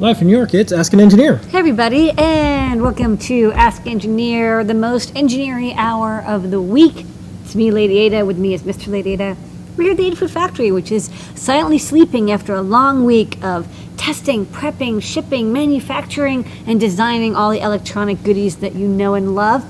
Live from New York, it's Ask an Engineer. Hey everybody, and welcome to Ask Engineer, the most engineering hour of the week. It's me, Lady Ada. With me is Mr. Lady Ada. We're here at the Adafruit factory, which is silently sleeping after a long week of testing, prepping, shipping, manufacturing, and designing all the electronic goodies that you know and love.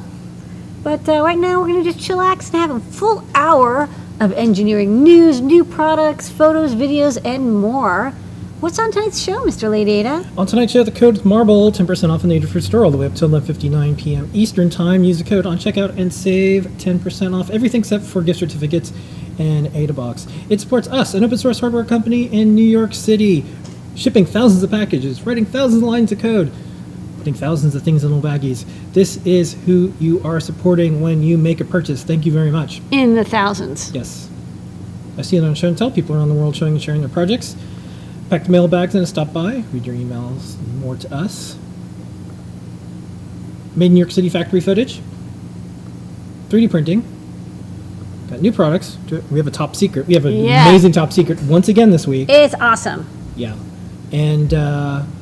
But right now, we're going to just chillax and have a full hour of engineering news, new products, photos, videos, and more. What's on tonight's show, Mr. Lady Ada? On tonight's show, the code is Marble, 10% off in the Adafruit store all the way up to 11:59 p.m. Eastern Time. Use the code on checkout and save 10% off everything except for gift certificates and AdaBox. It supports us, an open source hardware company in New York City, shipping thousands of packages, writing thousands of lines of code, putting thousands of things in little baggies. This is who you are supporting when you make a purchase. Thank you very much. In the thousands. Yes. I see it on show and tell. People around the world showing and sharing their projects. Pack the mailbags and stop by. Read your emails more to us. Made in New York City factory footage. 3D printing. Got new products. We have a top secret. We have an amazing top secret once again this week. It's awesome. Yeah. And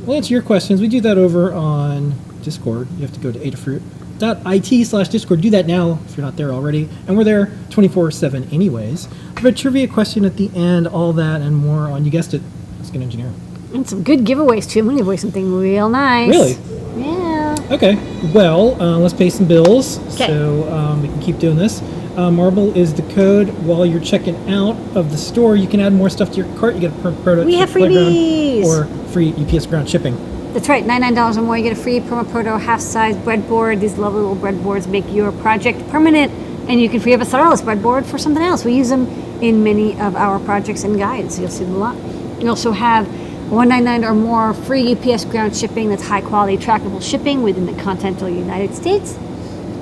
we'll answer your questions. We do that over on Discord. You have to go to adafruit.it/Discord. Do that now if you're not there already. And we're there 24/7 anyways. We have a trivia question at the end, all that and more on, you guessed it, Ask an Engineer. And some good giveaways too. I'm going to give away something real nice. Really? Yeah. Okay. Well, let's pay some bills. Okay. So we can keep doing this. Marble is the code. While you're checking out of the store, you can add more stuff to your cart. You get a prototype. We have freebies. Or free UPS ground shipping. That's right, $99 or more, you get a free Perma-Proto half-size breadboard. These lovely little breadboards make your project permanent, and you can free up a Starless breadboard for something else. We use them in many of our projects and guides. You'll see them a lot. You also have $199 or more free UPS ground shipping. That's high-quality trackable shipping within the continental United States.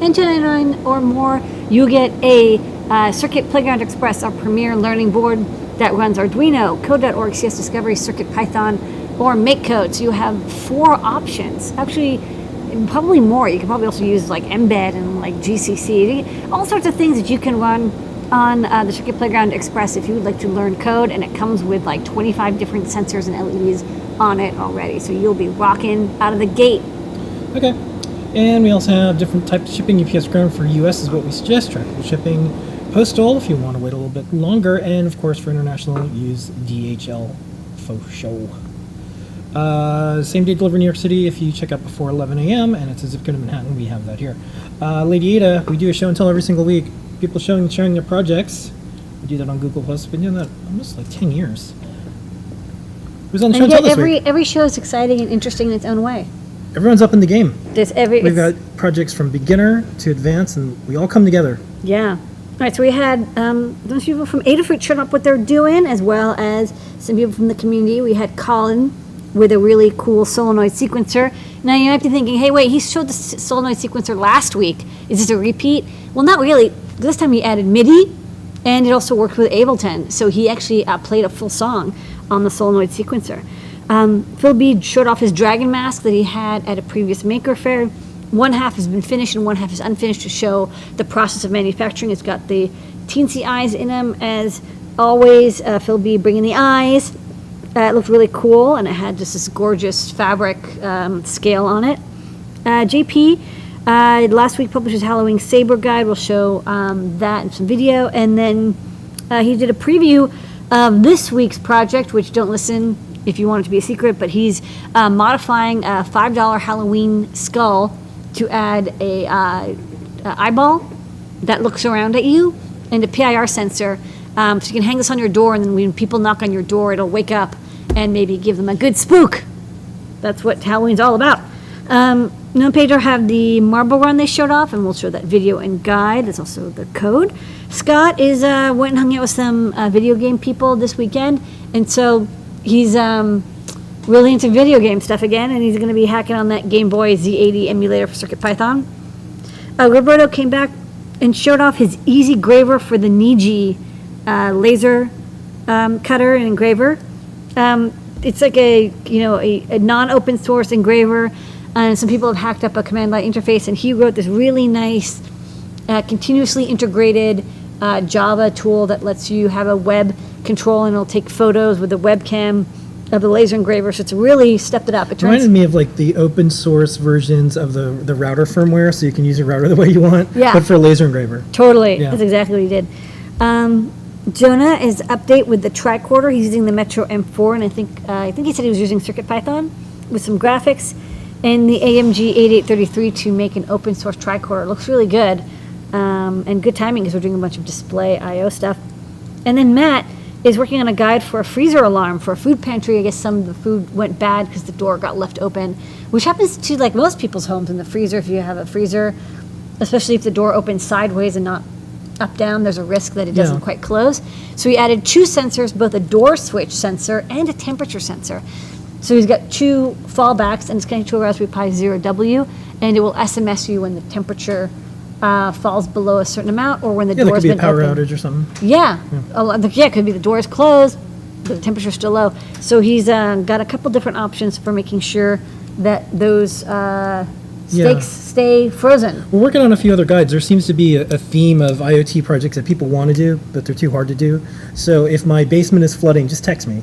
And $299 or more, you get a Circuit Playground Express, our premier learning board that runs Arduino, Code.org, CS Discovery, CircuitPython, or MakeCode. So you have 4 options. Actually, probably more. You can probably also use like Embed and like GCC. All sorts of things that you can run on the Circuit Playground Express if you would like to learn code. And it comes with like 25 different sensors and LEDs on it already. So you'll be rocking out of the gate. Okay. And we also have different types of shipping. UPS ground for US is what we suggest. Trackable shipping. Postal if you want to wait a little bit longer. And of course for international, use DHL for show. Same day delivery in New York City if you check out before 11 a.m. and it's a zip code in Manhattan. We have that here. Lady Ada, we do a show and tell every single week. People showing and sharing their projects. We do that on Google+. We've been doing that almost like 10 years. Who's on the show and tell this week? Every show is exciting and interesting in its own way. Everyone's up in the game. We've got projects from beginner to advanced, and we all come together. Yeah. All right, so we had those people from Adafruit showing up what they're doing, as well as some people from the community. We had Colin with a really cool solenoid sequencer. Now you might be thinking, hey, wait, he showed the solenoid sequencer last week. Is this a repeat? Well, not really. This time he added MIDI, and it also worked with Ableton. So he actually played a full song on the solenoid sequencer. Phil B showed off his dragon mask that he had at a previous Maker Faire. One half has been finished and one half is unfinished to show the process of manufacturing. It's got the teensy eyes in them, as always. Phil B bringing the eyes. It looked really cool, and it had just this gorgeous fabric scale on it. JP last week published his Halloween Saber guide. We'll show that in some video. And then he did a preview of this week's project, which don't listen if you want it to be a secret, but he's modifying a $5 Halloween skull to add a eyeball that looks around at you and a PIR sensor. So you can hang this on your door, and then when people knock on your door, it'll wake up and maybe give them a good spook. That's what Halloween's all about. Noah and Pedro have the marble run they showed off, and we'll show that video and guide. There's also the code. Scott is went and hung out with some video game people this weekend, and so he's really into video game stuff again, and he's going to be hacking on that Game Boy Z80 emulator for CircuitPython. Roberto came back and showed off his easy graver for the Niji laser cutter and engraver. It's like a non-open source engraver, and some people have hacked up a command line interface, and he wrote this really nice continuously integrated Java tool that lets you have a web control, and it'll take photos with a webcam of the laser engraver, so it's really stepped it up. It Reminded turns, me of like the open source versions of the router firmware, so you can use your router the way you want, Yeah. but for a laser engraver. totally, Yeah. that's exactly what he did. Jonah is update with the tricorder. He's using the Metro M4, and I think he said he was using CircuitPython with some graphics, and the AMG 8833 to make an open source tricorder. It looks really good, and good timing because we're doing a bunch of display I/O stuff. And then Matt is working on a guide for a freezer alarm for a food pantry. I guess some of the food went bad because the door got left open, which happens to like most people's homes in the freezer. If you have a freezer, especially if the door opens sideways and not up down, there's a risk that it doesn't Yeah. quite close. So he added 2 sensors, both a door switch sensor and a temperature sensor. So he's got 2 fallbacks, and it's connected to a Raspberry Pi Zero W, and it will SMS you when the temperature falls below a certain amount or when the Yeah, there door's could be a been power opened. outage or something. Yeah, yeah, it could be the door's closed, but the temperature's still low. So he's got a couple different options for making sure that those steaks stay frozen. We're working on a few other guides. There seems to be a theme of IoT projects that people want to do, but they're too hard to do. So if my basement is flooding, just text me.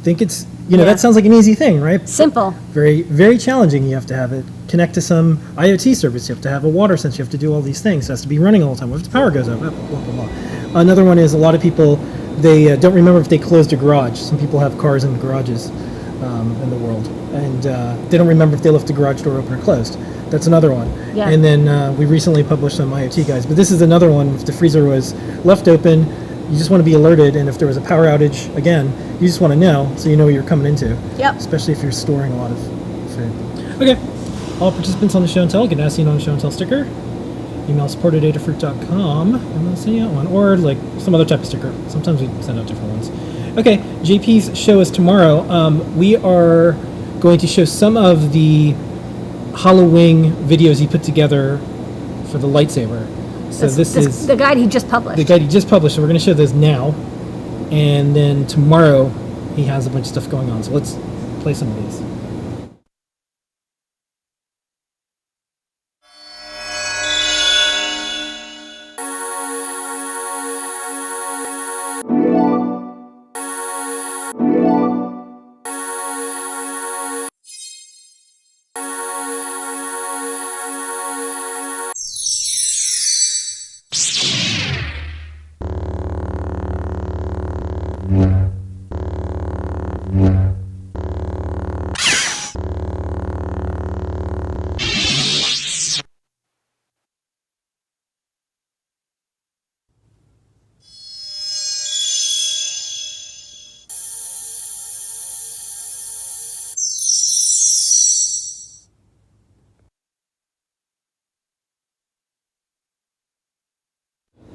Think it's, Yeah. that sounds like an easy thing, right? Simple. Very, very challenging. You have to have it connect to some IoT service. You have to have a water sensor. You have to do all these things. It has to be running all the time. What if the power goes out? Blah, blah, blah, blah. Another one is a lot of people, they don't remember if they closed a garage. Some people have cars in garages in the world. And they don't remember if they left the garage door open or closed. That's another one. Yeah. And then we recently published some IoT guides. But this is another one. If the freezer was left open, you just want to be alerted. And if there was a power outage, again, you just want to know so you know what you're coming into. Yep. Especially if you're storing a lot of food. Okay. All participants on the show and tell get asked on the show and tell sticker. Email support@adafruit.com and we'll send you out one. Or like some other type of sticker. Sometimes we send out different ones. Okay, JP's show is tomorrow. We are going to show some of the Halloween videos he put together for the lightsaber. So this is the guide he just published. the guide he just published. So we're going to show those now. And then tomorrow he has a bunch of stuff going on. So let's play some of these.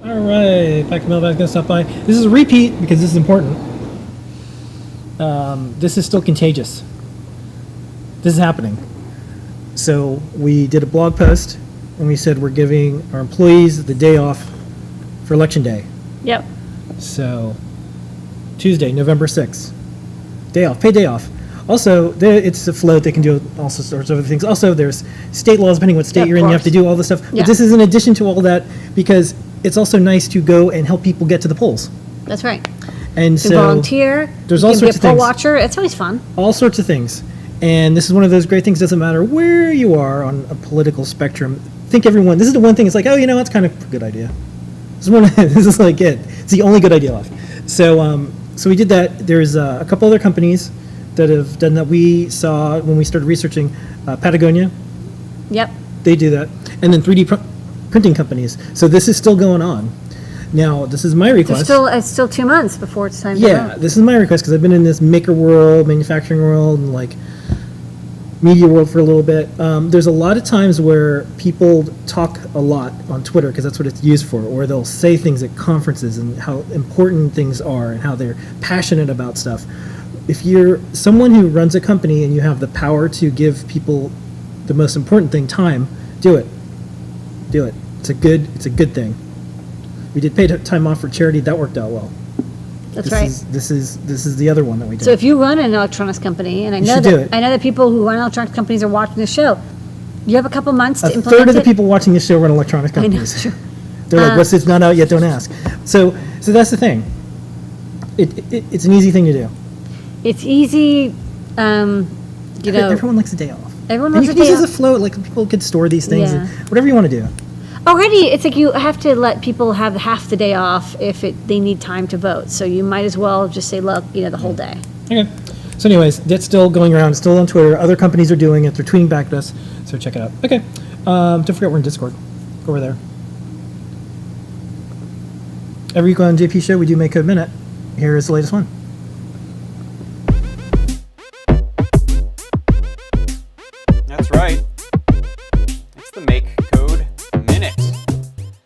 All right, back to Mailbag's gonna stop by. This is a repeat because this is important. This is still contagious. This is happening. So we did a blog post and we said we're giving our employees the day off for Election Day. Yep. So Tuesday, November 6th, day off, paid day off. Also, it's a float. They can do all sorts of other things. Also, there's state laws depending what state Yeah, of you're in. You have to course. do all this stuff. Yeah. But this is in addition to all that because it's also nice to go and help people get to the polls. That's right. And You so volunteer. there's you all can sorts be of a poll things. watcher. It's always fun. All sorts of things. And this is one of those great things. Doesn't matter where you are on a political spectrum. Think everyone. This is the one thing. It's like, oh, that's kind of a good idea. This is one. This is like it. It's the only good idea left. So, so we did that. There's a couple other companies that have done that. We saw when we started researching Patagonia. Yep. They do that, and then 3D printing companies. So this is still going on. Now, this is my request. It's still 2 months before it's time to Yeah, vote. this is my request because I've been in this maker world, manufacturing world, and like media world for a little bit. There's a lot of times where people talk a lot on Twitter because that's what it's used for, or they'll say things at conferences and how important things are and how they're passionate about stuff. If you're someone who runs a company and you have the power to give people the most important thing, time, do it. Do it. It's a good thing. We did paid time off for charity. That worked out well. That's This right. is the other one that we did. So if you run an electronics company, and I know should do that it. I know that people who run electronics companies are watching the show, you have a couple months to a implement third of the it. people watching this show run electronic I know, companies. true. They're like, "What's it's not out yet? Don't ask." So that's the thing. It's an easy thing to do. It's easy, Everyone likes a day off. Everyone And loves you a can use day it as a off. float, like people could store these things, Yeah. and whatever you want to do. Already, it's like you have to let people have half the day off if they need time to vote. So you might as well just say, look, the whole day. Okay. So anyways, that's still going around. It's still on Twitter. Other companies are doing it. They're tweeting back at us. So check it out. Okay. Don't forget we're in Discord. Go over there. Every week on JP Show, we do Make Code Minute. Here is the latest one. That's right. It's the Make Code Minute.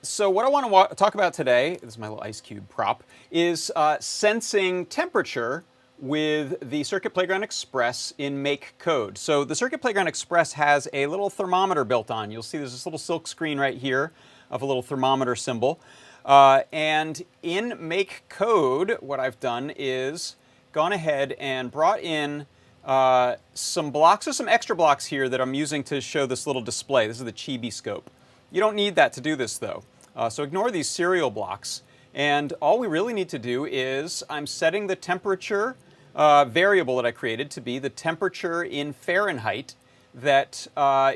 So what I want to talk about today, this is my little ice cube prop, is sensing temperature with the Circuit Playground Express in Make Code. So the Circuit Playground Express has a little thermometer built on. You'll see there's this little silk screen right here of a little thermometer symbol. And in Make Code, what I've done is gone ahead and brought in some blocks, or some extra blocks here that I'm using to show this little display. This is the Chibi scope. You don't need that to do this though. So ignore these serial blocks. And all we really need to do is I'm setting the temperature variable that I created to be the temperature in Fahrenheit that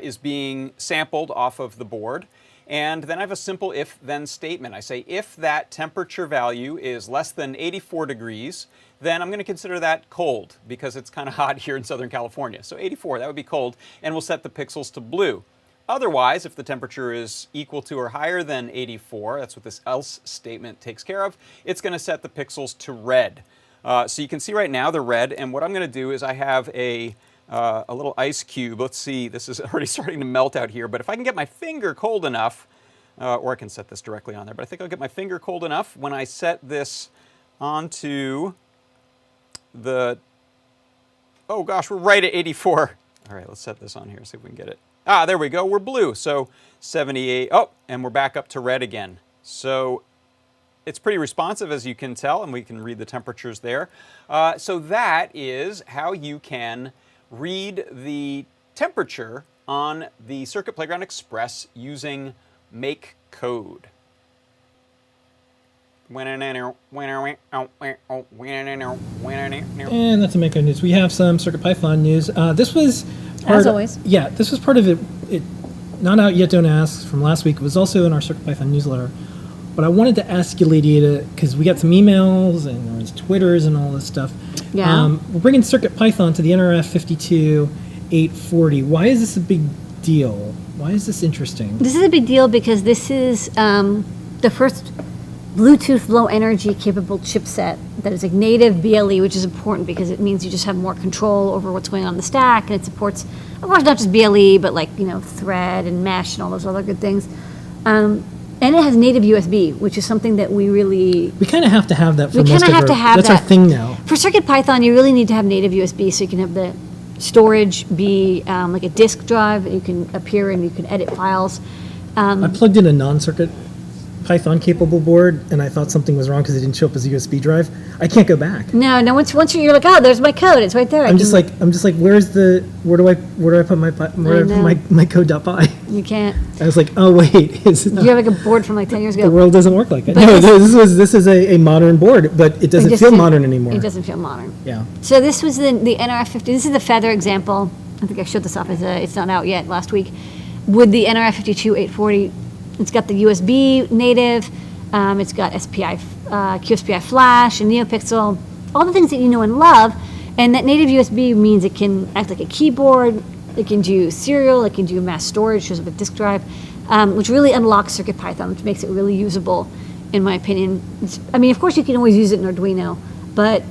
is being sampled off of the board. And then I have a simple if-then statement. I say if that temperature value is less than 84 degrees, then I'm going to consider that cold because it's kind of hot here in Southern California. So 84, that would be cold, and we'll set the pixels to blue. Otherwise, if the temperature is equal to or higher than 84, that's what this else statement takes care of, it's going to set the pixels to red. So you can see right now they're red, and what I'm going to do is I have a little ice cube. Let's see, this is already starting to melt out here, but if I can get my finger cold enough, or I can set this directly on there, but I think I'll get my finger cold enough when I set this onto the, oh gosh, we're right at 84. All right, let's set this on here, see if we can get it. Ah, there we go, we're blue, so 78, oh, and we're back up to red again. So it's pretty responsive, as you can tell, and we can read the temperatures there. So that is how you can read the temperature on the Circuit Playground Express using Make Code. And that's a Make Code news. We have some CircuitPython news. This was As always. Yeah, this was part of it. Not out yet, don't ask, from last week. It was also in our CircuitPython newsletter. But I wanted to ask you, Lydia, because we got some emails and there's Twitters and all this stuff. Yeah. We're bringing CircuitPython to the NRF 52840. Why is this a big deal? Why is this interesting? This is a big deal because this is the first Bluetooth low energy capable chipset that is a native BLE, which is important because it means you just have more control over what's going on in the stack, and it supports, of course, not just BLE, but like, thread and mesh and all those other good things. And it has native USB, which is something that we kind of have to have that for We most kinda of have to have that's that. our thing now. For CircuitPython, you really need to have native USB so you can have the storage be like a disk drive. You can appear and you can edit files. I plugged in a non-circuit Python capable board, and I thought something was wrong because it didn't show up as a USB drive. I can't go back. No. Once you're like, oh, there's my code. It's right there. I'm just like, where do I put my code.py? You can't. I was like, oh wait, is it not? You have like a board from like 10 years ago. The world doesn't work like that. But No, this- this is a modern board, but it doesn't feel modern anymore. It doesn't feel modern. Yeah. So this was the NRF50. This is the Feather example. I think I showed this off it's not out yet last week. With the NRF52840, it's got the USB native, it's got SPI, QSPI flash, and NeoPixel, all the things that you know and love. And that native USB means it can act like a keyboard, it can do serial, it can do mass storage, shows up a disk drive, which really unlocks CircuitPython, which makes it really usable, in my opinion. Of course you can always use it in Arduino, but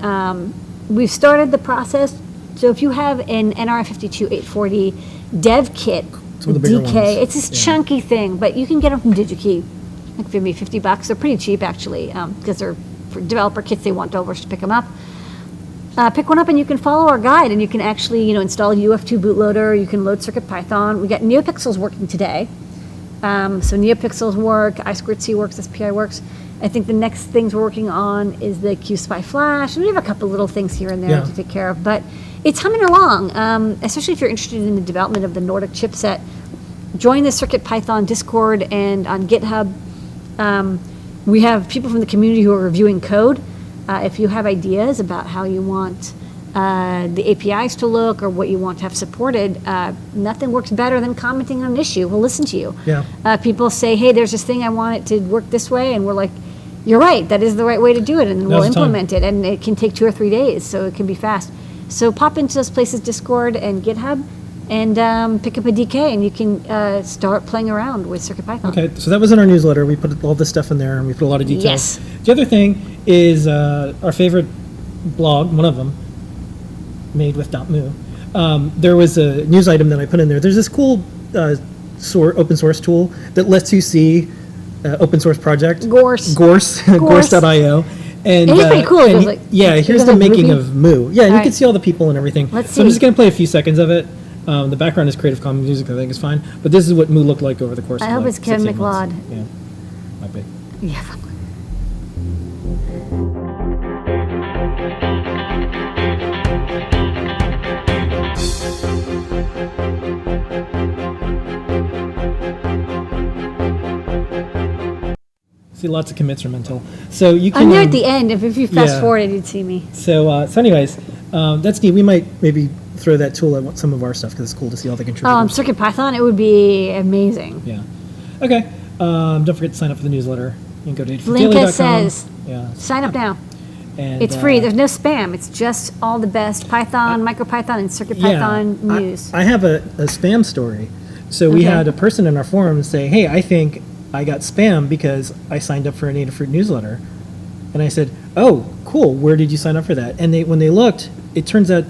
we've started the process. So if you have an NRF52840 dev kit, Some of the bigger DK, ones. it's this chunky thing, but you can get them from DigiKey, like maybe $50. They're pretty cheap actually, because they're for developer kits. They want developers to pick them up. Pick one up and you can follow our guide, and you can actually install a UF2 bootloader. You can load CircuitPython. We got NeoPixels working today, so NeoPixels work, I2C works, SPI works. I think the next things we're working on is the QSPI flash, and we have a couple little things here and there to take care of, but it's humming along, especially if you're interested in the development of the Nordic chipset. Join the CircuitPython Discord and on GitHub. We have people from the community who are reviewing code. If you have ideas about how you want the APIs to look or what you want to have supported, nothing works better than commenting on an issue. We'll listen to you. Yeah. People say, hey, there's this thing, I want it to work this way. And we're like, you're right, that is the right way to do it. And we'll Now's the time. implement it. And it can take 2 or 3 days, so it can be fast. So pop into those places, Discord and GitHub, and pick up a DK, and you can start playing around with CircuitPython. Okay, so that was in our newsletter. We put all this stuff in there, and we put a lot of details. Yes. The other thing is our favorite blog, one of them, made with .mu. There was a news item that I put in there. There's this cool open source tool that lets you see open source project. Gorse. Gorse.io. And it's pretty cool. and It goes like- yeah, it here's goes the like making movie? of Mu. Yeah, and you Alright. can see all the people and everything. Let's So I'm just see. going to play a few seconds of it. The background is Creative Commons music, I think is fine. But this is what Mu looked like over the course I of hope like it's Kevin 16 months. McLeod. Yeah, might be. Yeah. See lots of commits are mental. So you can. I'm there at the end. If you fast yeah. forwarded, you'd see me. So anyways, that's neat. We might maybe throw that tool at some of our stuff because it's cool to see all the contributors. CircuitPython, it would be amazing. Yeah. Okay. Don't forget to sign up for the newsletter. You can go to Linka 8daily.com. says, Yeah. sign up now. And, It's free. There's no spam. It's just all the best Python, MicroPython, and CircuitPython news. I have a spam story. So we Okay. had a person in our forum say, hey, I think I got spam because I signed up for an Adafruit newsletter. And I said, oh, cool. Where did you sign up for that? And when they looked, it turns out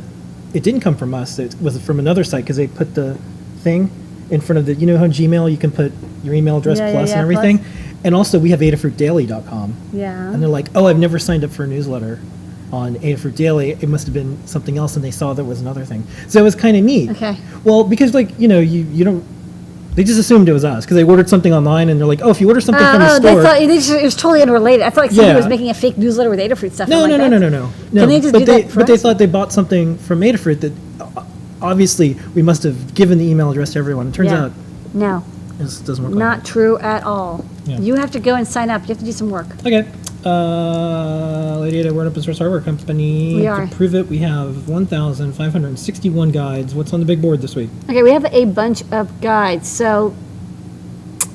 it didn't come from us. It was from another site because they put the thing in front of the, you know how Gmail you can put your email address Yeah, plus yeah, and yeah, everything? And also we have adafruitdaily.com. Yeah. And they're like, oh, I've never signed up for a newsletter on Adafruit Daily. It must have been something else, and they saw that was another thing. So it was kind of neat. Okay. Well, because you don't. They just assumed it was us because they ordered something online, and they're like, oh, if you order something from the they store. thought it was totally unrelated. I thought like somebody Yeah. was making a fake newsletter with Adafruit stuff. No. I'm like, Can they just but do they, that for but they us? thought they bought something from Adafruit that obviously we must have given the email address to everyone. It turns Yeah. out No, this doesn't work. not true at all. Yeah. You have to go and sign up. You have to do some work. Like that. Okay. Lady Ada, we're an open source hardware company. We are. To prove it, we have 1,561 guides. What's on the big board this week? Okay, we have a bunch of guides. So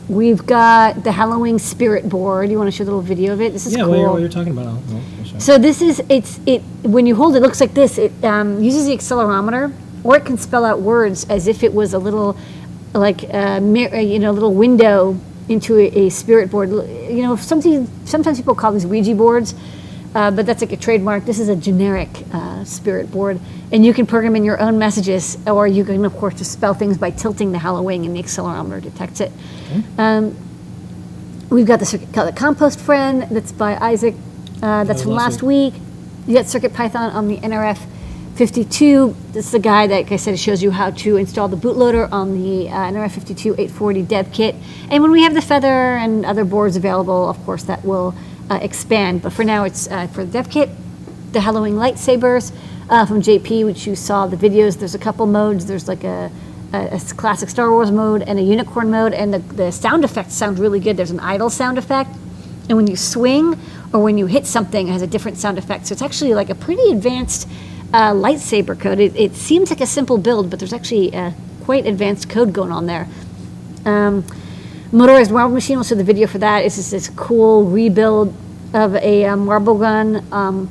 we've got the Halloween spirit board. You want to show a little video of it? This is Yeah, cool. while you're talking about it, I'll show you. So this is, when you hold it, it looks like this. It uses the accelerometer, or it can spell out words as if it was a little, like, little window into a spirit board. You know, sometimes people call these Ouija boards, but that's like a trademark. This is a generic spirit board, and you can program in your own messages, or you can, of course, just spell things by tilting the Halloween, and the accelerometer detects it. We've got the compost friend that's by Isaac. That's from last week. You got CircuitPython on the NRF 52. This is the guy that, like I said, shows you how to install the bootloader on the NRF 52 840 dev kit. And when we have the Feather and other boards available, of course, that will expand. But for now, it's for the dev kit. The Halloween lightsabers from JP, which you saw the videos. There's a couple modes. There's like a classic Star Wars mode and a unicorn mode, and the sound effects sound really good. There's an idle sound effect, and when you swing or when you hit something, it has a different sound effect. So it's actually like a pretty advanced lightsaber code. It seems like a simple build, but there's actually quite advanced code going on there. Motorized marble machine, we'll show the video for that. It's just this cool rebuild of a marble gun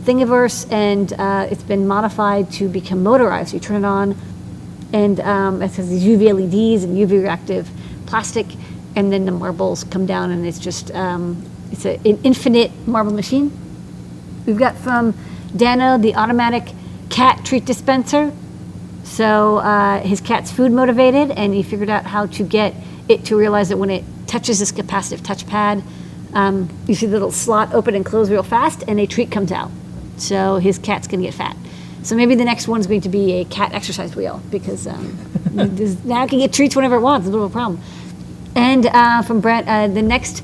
Thingiverse, and it's been modified to become motorized. So you turn it on, and it has these UV LEDs and UV reactive plastic, and then the marbles come down, and it's just it's an infinite marble machine. We've got from Dano the automatic cat treat dispenser. So his cat's food motivated, and he figured out how to get it to realize that when it touches this capacitive touchpad, you see the little slot open and close real fast, and a treat comes out. So his cat's going to get fat. So maybe the next one's going to be a cat exercise wheel, because now it can get treats whenever it wants. It's a little problem. And from Brent, the next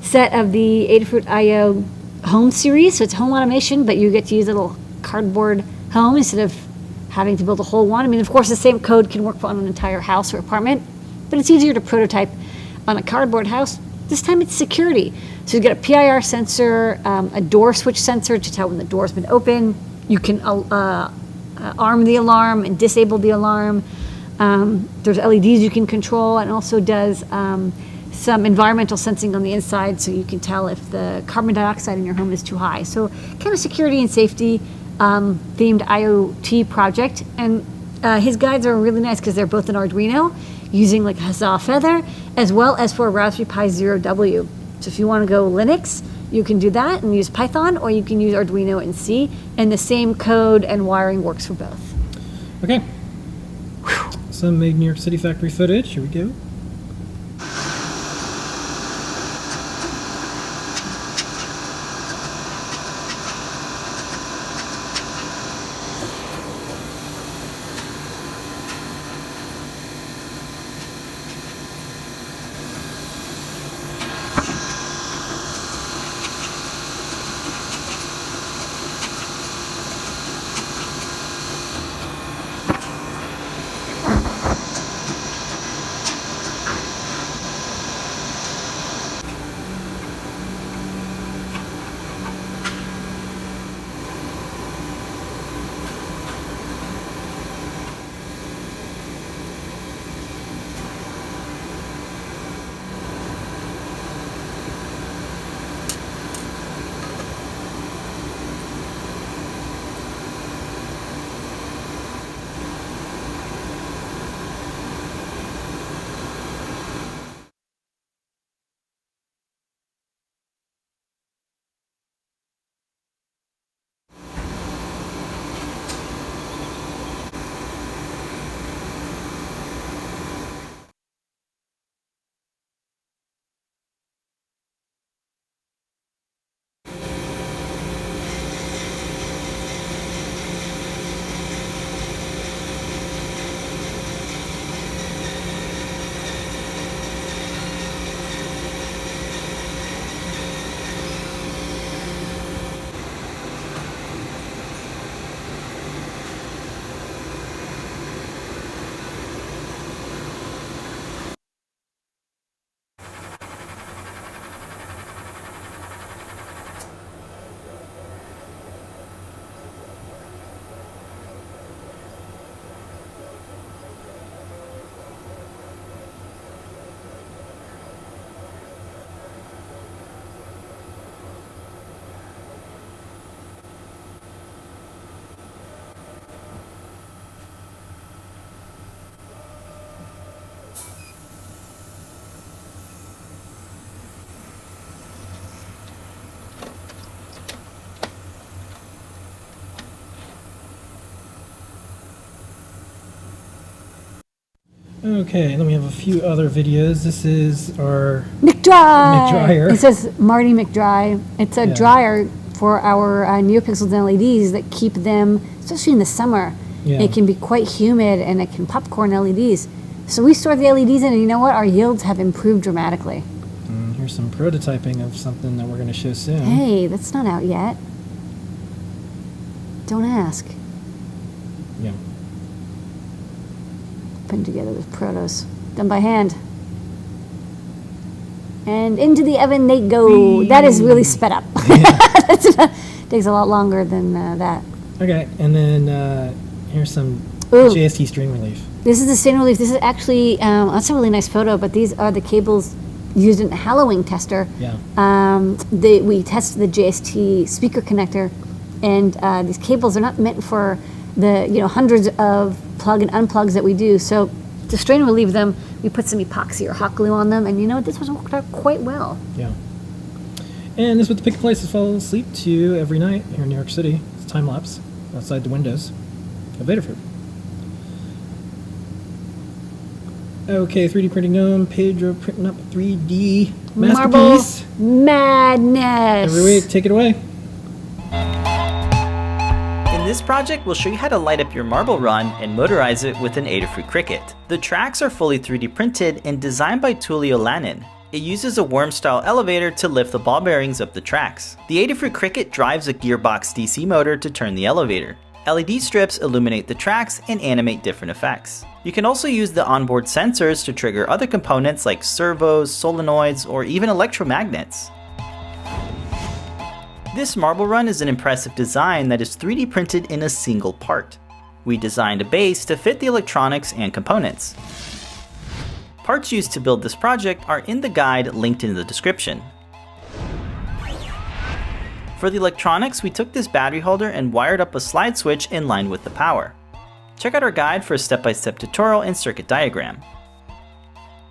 set of the Adafruit IO home series. So it's home automation, but you get to use a little cardboard home instead of having to build a whole one. I mean, of course, the same code can work on an entire house or apartment, but it's easier to prototype on a cardboard house. This time it's security. So you get a PIR sensor, a door switch sensor to tell when the door's been open. You can arm the alarm and disable the alarm. There's LEDs you can control, and also does some environmental sensing on the inside, so you can tell if the carbon dioxide in your home is too high. So kind of security and safety themed IoT project. And his guides are really nice because they're both an Arduino using like a Huzzah Feather, as well as for a Raspberry Pi Zero W. So if you want to go Linux, you can do that and use Python, or you can use Arduino and C, and the same code and wiring works for both. Okay. Some made New York City factory footage. Here we go. Okay, and then we have a few other videos. This is our McDry! McDryer. It says Marty McDry. It's a Yeah. dryer for our NeoPixels and LEDs that keep them, especially in the summer. Yeah. It can be quite humid and it can popcorn LEDs. So we store the LEDs in, and you know what? Our yields have improved dramatically. And here's some prototyping of something that we're going to show soon. Hey, that's not out yet. Don't ask. Yeah. Putting together with protos, done by hand. And into the oven they go. Whee! That is really sped up. Takes a lot longer than that. Okay, and then here's some Ooh. JST string relief. This is the stain relief. This is actually, that's a really nice photo, but these are the cables used in the Halloween tester. Yeah. We test the JST speaker connector, and these cables are not meant for the hundreds of plug and unplugs that we do. So to strain relieve them, we put some epoxy or hot glue on them, and this was worked out quite well. Yeah. And this is what the pick place is fall asleep to every night here in New York City. It's time lapse outside the windows of Adafruit. Okay, 3D printing gnome, Pedro printing up 3D Marble masterpiece. madness. Every week, take it away. In this project, we'll show you how to light up your marble run and motorize it with an Adafruit Cricut. The tracks are fully 3D printed and designed by Tullio Lannon. It uses a worm-style elevator to lift the ball bearings up the tracks. The Adafruit Cricut drives a gearbox DC motor to turn the elevator. LED strips illuminate the tracks and animate different effects. You can also use the onboard sensors to trigger other components like servos, solenoids, or even electromagnets. This marble run is an impressive design that is 3D printed in a single part. We designed a base to fit the electronics and components. Parts used to build this project are in the guide linked in the description. For the electronics, we took this battery holder and wired up a slide switch in line with the power. Check out our guide for a step-by-step tutorial and circuit diagram.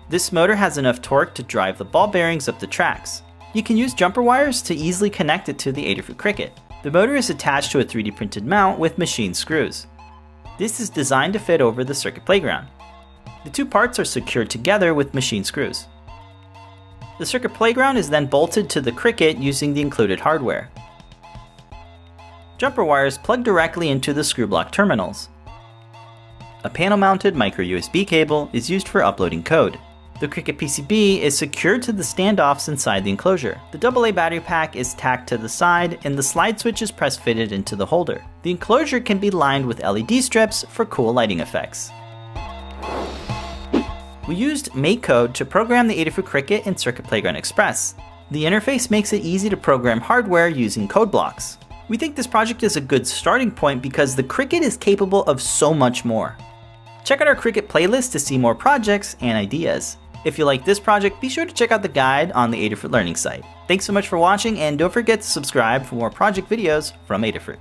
This motor has enough torque to drive the ball bearings up the tracks. You can use jumper wires to easily connect it to the Adafruit Cricut. The motor is attached to a 3D printed mount with machined screws. This is designed to fit over the circuit playground. The two parts are secured together with machine screws. The circuit playground is then bolted to the Cricut using the included hardware. Jumper wires plug directly into the screw block terminals. A panel-mounted micro USB cable is used for uploading code. The Cricut PCB is secured to the standoffs inside the enclosure. The AA battery pack is tacked to the side and the slide switch is press-fitted into the holder. The enclosure can be lined with LED strips for cool lighting effects. We used MakeCode to program the Adafruit Cricut in Circuit Playground Express. The interface makes it easy to program hardware using code blocks. We think this project is a good starting point because the Cricut is capable of so much more. Check out our Cricut playlist to see more projects and ideas. If you like this project, be sure to check out the guide on the Adafruit Learning site. Thanks so much for watching, and don't forget to subscribe for more project videos from Adafruit.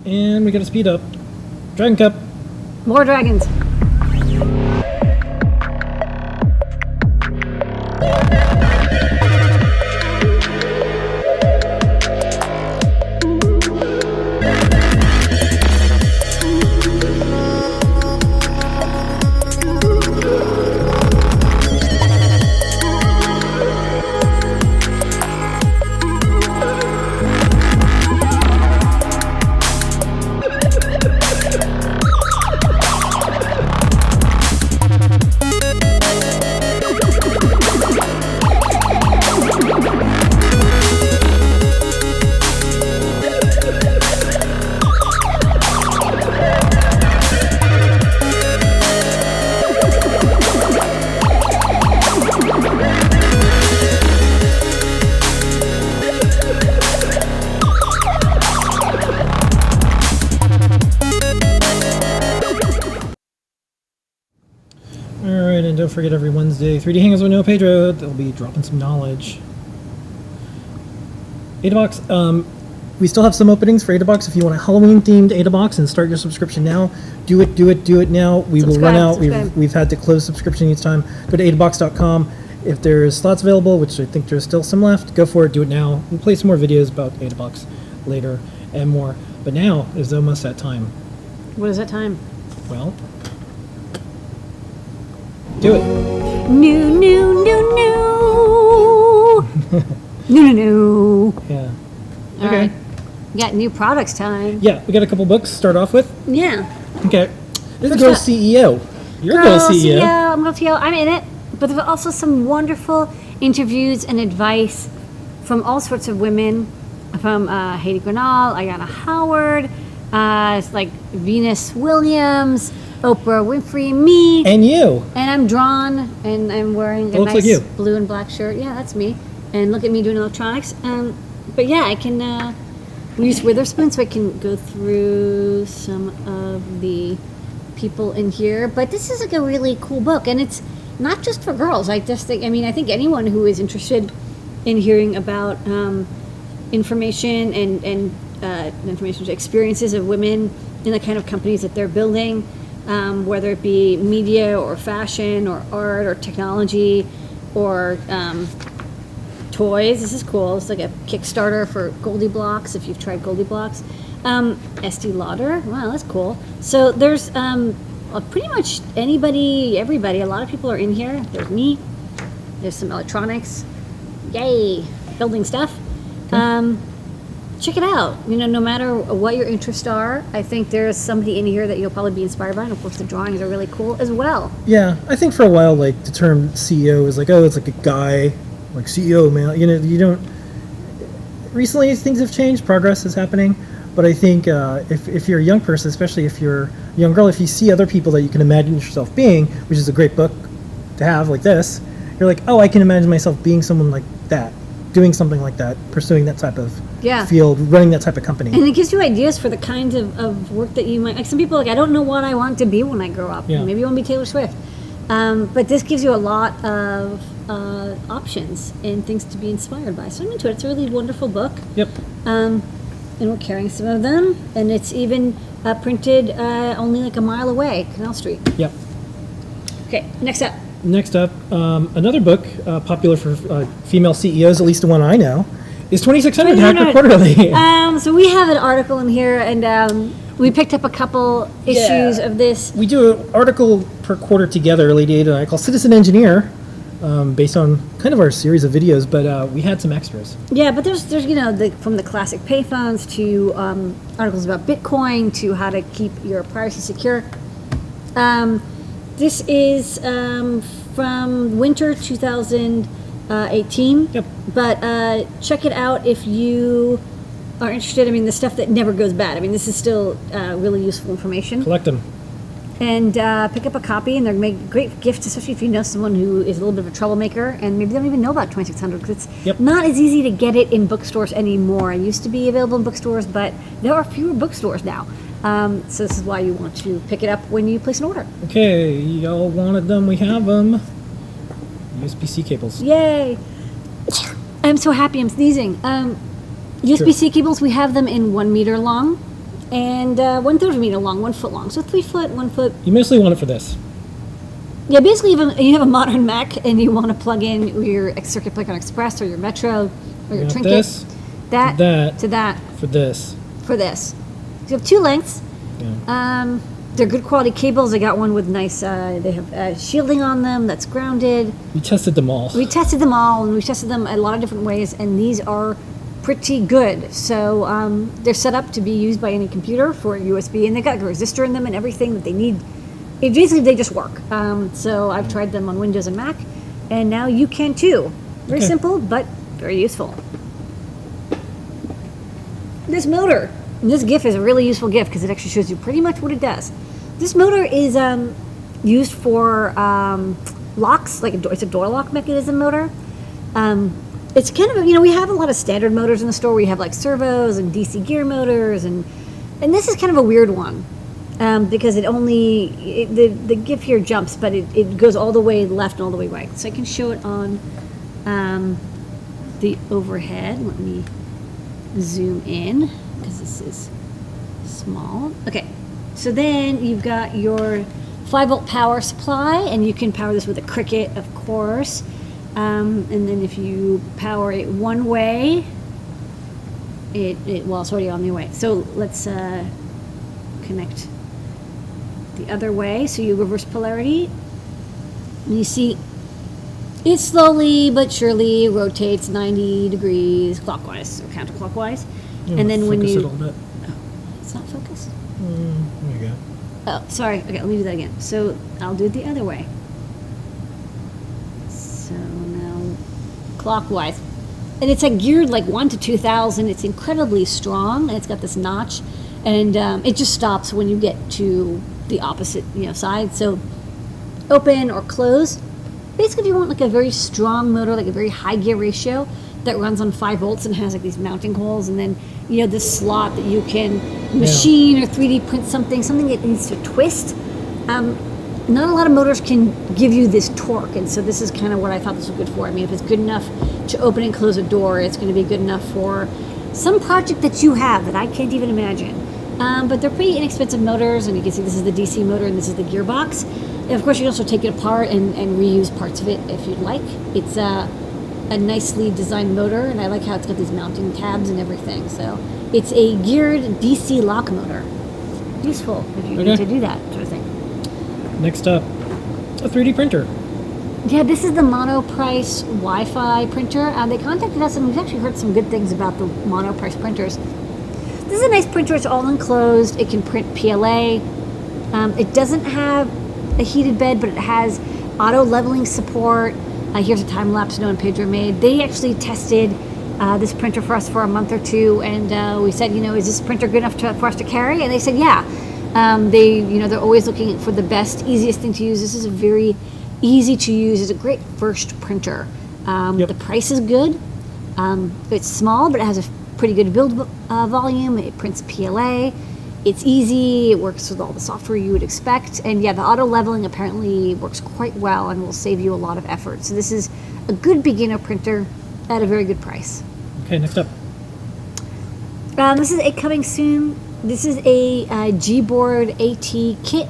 And we gotta speed up. Dragon Cup. More dragons. Alright, and don't forget every Wednesday, 3D Hangouts with Noah Pedro. They'll be dropping some knowledge. Adabox, we still have some openings for Adabox. If you want a Halloween-themed Adabox and start your subscription now, do it now. We will run out. We've had to close subscription each time. Go to adabox.com. If there's slots available, which I think there's still some left, go for it, do it now. We'll play some more videos about Adabox later and more. But now is almost that time. What is that time? Well, do it. New. New. Yeah. All right. Got new products time. Yeah, we got a couple books to start off with. Yeah. Okay. This is First Girl up. CEO. You're Girl Girl CEO. I'm Girl CEO. I'm in it. But there's also some wonderful interviews and advice from all sorts of women, from Heidi Granal, Ayana Howard, it's like Venus Williams, Oprah Winfrey, me. And you. And I'm drawn, and I'm wearing a Looks nice like you. blue and black shirt. Yeah, that's me. And look at me doing electronics. But yeah, I can we use Witherspoon, so I can go through some of the people in here. But this is like a really cool book, and it's not just for girls. I just think, I think anyone who is interested in hearing about information and information experiences of women in the kind of companies that they're building, whether it be media or fashion or art or technology or toys. This is cool. It's like a Kickstarter for Goldie Blocks, if you've tried Goldie Blocks. Estee Lauder. Wow, that's cool. So there's pretty much anybody, everybody. A lot of people are in here. There's me. There's some electronics. Yay! Building stuff. check it out. You know, no matter what your interests are, I think there's somebody in here that you'll probably be inspired by. And of course, the drawings are really cool as well. Yeah, I think for a while, like, the term CEO is like, oh, it's like a guy, like CEO, man. You know, you don't. Recently, things have changed. Progress is happening. But I think if you're a young person, especially if you're a young girl, if you see other people that you can imagine yourself being, which is a great book to have, like this, you're like, oh, I can imagine myself being someone like that, doing something like that, pursuing that type of field, running that type of company. And it gives you ideas for the kinds of work that you might, like some people are like, I don't know what I want to be when I grow up. Yeah. Maybe you want to be Taylor Swift. But this gives you a lot of options and things to be inspired by. So I'm into it. It's a really wonderful book. Yep. And we're carrying some of them. And it's even printed only like a mile away, Canal Street. Yep. Okay, next up. Next up, another book popular for female CEOs, at least the one I know, is 2600 Hacker Quarterly. So we have an article in here, and we picked up a couple issues of this. We do an article per quarter together, Lady Ada and I, called Citizen Engineer, based on kind of our series of videos, but we had some extras. Yeah, but there's you know, from the classic payphones to articles about Bitcoin to how to keep your privacy secure. This is from winter 2018. Yep. But check it out if you are interested. I mean, the stuff that never goes bad. I mean, this is still really useful information. Collect them. And pick up a copy, and they're make great gifts, especially if you know someone who is a little bit of a troublemaker, and maybe they don't even know about 2600 because it's not as easy to get it in bookstores anymore. It used to be available in bookstores, but there are fewer bookstores now. So this is why you want to pick it up when you place an order. Okay, y'all wanted them, we have them. USB-C cables. Yay! I'm so happy I'm sneezing. USB-C cables, we have them in 1 meter long and 1/3 meter long, 1 foot long. So 3 foot, 1 foot. You mostly want it for this. Yeah, basically you have a modern Mac and you want to plug in your Circuitpython Express or your Metro or your Trinket. This, that to that. For this. For this. So you have 2 lengths. Yeah. They're good quality cables. I got one with nice, they have shielding on them that's grounded. We tested them all. We tested them all, and we tested them a lot of different ways, and these are pretty good. So they're set up to be used by any computer for USB, and they've got a resistor in them and everything that they need. Basically, they just work. So I've tried them on Windows and Mac, and now you can too. Very simple, but very useful. This motor. This GIF is a really useful GIF because it actually shows you pretty much what it does. This motor is used for locks, like it's a door lock mechanism motor. It's kind of, we have a lot of standard motors in the store where you have like servos and DC gear motors, and this is kind of a weird one because the GIF here jumps, but it goes all the way left and all the way right. So I can show it on the overhead. Let me zoom in because this is small. Okay, so then you've got your 5-volt power supply, and you can power this with a Cricket, of course. And then if you power it one way, it's already on the way. So let's connect the other way. So you reverse polarity. And you see it slowly but surely rotates 90 degrees clockwise or counterclockwise. And then when you... Focus it a little bit. Oh, it's not focused? There you go. Oh, sorry. Okay, let me do that again. So I'll do it the other way. So now clockwise. And it's like geared like 1 to 2,000. It's incredibly strong, and it's got this notch. And it just stops when you get to the opposite side. So open or close. Basically, if you want like a very strong motor, like a very high gear ratio that runs on 5 volts and has like these mounting holes, and then this slot that you can machine or 3D print something that needs to twist. Not a lot of motors can give you this torque, and so this is kind of what I thought this was good for. I mean, if it's good enough to open and close a door, it's going to be good enough for some project that you have that I can't even imagine. But they're pretty inexpensive motors, and you can see this is the DC motor and this is the gearbox. And of course, you can also take it apart and reuse parts of it if you'd like. It's a nicely designed motor, and I like how it's got these mounting tabs and everything. So it's a geared DC lock motor. Useful if you need to do that sort of thing. Next up, a 3D printer. Yeah, this is the Monoprice Wi-Fi printer. They contacted us, and we've actually heard some good things about the Monoprice printers. This is a nice printer. It's all enclosed. It can print PLA. It doesn't have a heated bed, but it has auto leveling support. Here's a time lapse Noah and Pedro made. They actually tested this printer for us for a month or two, and we said, is this printer good enough for us to carry? And they said, yeah. They're always looking for the best, easiest thing to use. This is a very easy to use. It's a great first printer. The price is good. It's small, but it has a pretty good build volume. It prints PLA. It's easy. It works with all the software you would expect. And yeah, the auto leveling apparently works quite well and will save you a lot of effort. So this is a good beginner printer at a very good price. Okay, next up. This is a coming soon. This is a Gboard AT kit.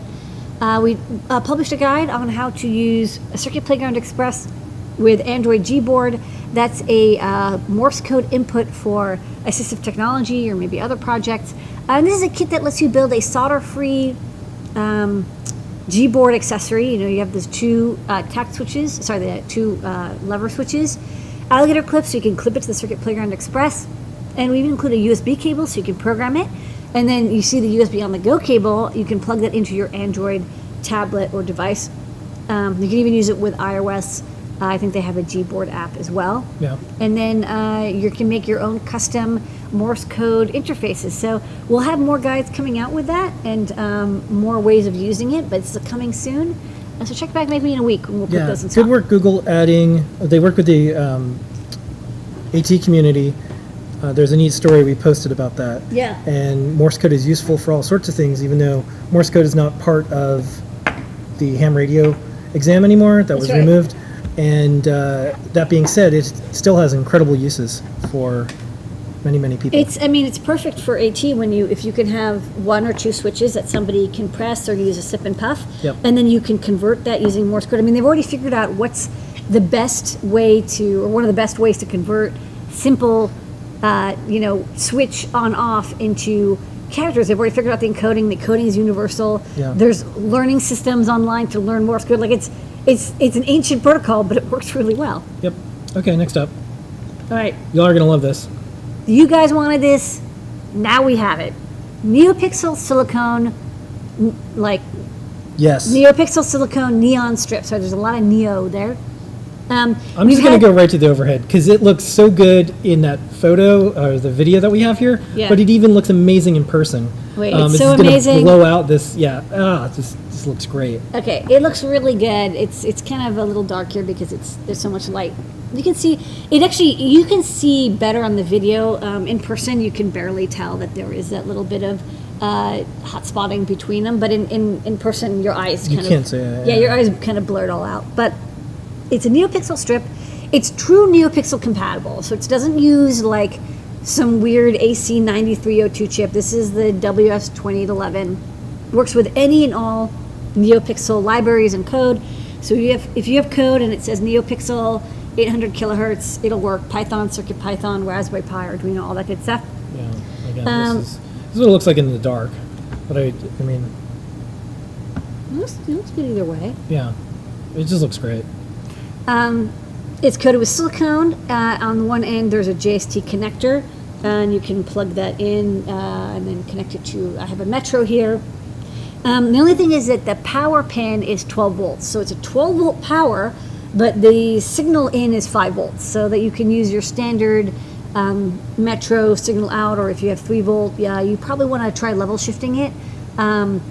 We published a guide on how to use a Circuit Playground Express with Android Gboard. That's a Morse code input for assistive technology or maybe other projects. And this is a kit that lets you build a solder-free Gboard accessory. You have those two the two lever switches, alligator clips so you can clip it to the Circuit Playground Express, and we even include a USB cable so you can program it. And then you see the USB on the go cable. You can plug that into your Android tablet or device. You can even use it with iOS. I think they have a Gboard app as well. Yeah. And then you can make your own custom Morse code interfaces. So we'll have more guides coming out with that and more ways of using it, but it's coming soon. So check back maybe in a week when we'll put those in stock. Good work, Google, they work with the AT community. There's a neat story we posted about that. Yeah. And Morse code is useful for all sorts of things, even though Morse code is not part of the ham radio exam anymore. That was removed. And that being said, it still has incredible uses for many, many people. It's perfect for AT if you can have one or two switches that somebody can press or use a sip and puff. Yep. And then you can convert that using Morse code. They've already figured out what's the best way or one of the best ways to convert simple switch on off into characters. They've already figured out the encoding. The coding is universal. Yeah. There's learning systems online to learn Morse code. It's an ancient protocol, but it works really well. Yep. Okay, next up. All right. Y'all are going to love this. You guys wanted this. Now we have it. NeoPixel silicone, Yes. NeoPixel silicone neon strips. So there's a lot of neo there. I'm just going to go right to the overhead because it looks so good in that photo or the video that we have here, but it even looks amazing in person. Wait, it's so gonna amazing. Blow out this, this looks great. Okay, it looks really good. It's kind of a little dark here because there's so much light. You can see it actually. You can see better on the video. In person, you can barely tell that there is that little bit of hot spotting between them. But in person, your eyes kind of can't see it. Yeah, your eyes kind of blurred all out. But it's a NeoPixel strip. It's true NeoPixel compatible, so it doesn't use some weird AC9302 chip. This is the WS2811. Works with any and all NeoPixel libraries and code. So if you have code and it says NeoPixel 800 kilohertz, it'll work. Python, CircuitPython, Raspberry Pi, Arduino, all that good stuff. Yeah. Again, this is what it looks like in the dark. But it looks good either way. Yeah, it just looks great. It's coated with silicone. On one end, there's a JST connector, and you can plug that in and then connect it to. I have a Metro here. The only thing is that the power pin is 12 volts, so it's a 12 volt power, but the signal in is 5 volts, so that you can use your standard Metro signal out, or if you have 3 volt, you probably want to try level shifting it,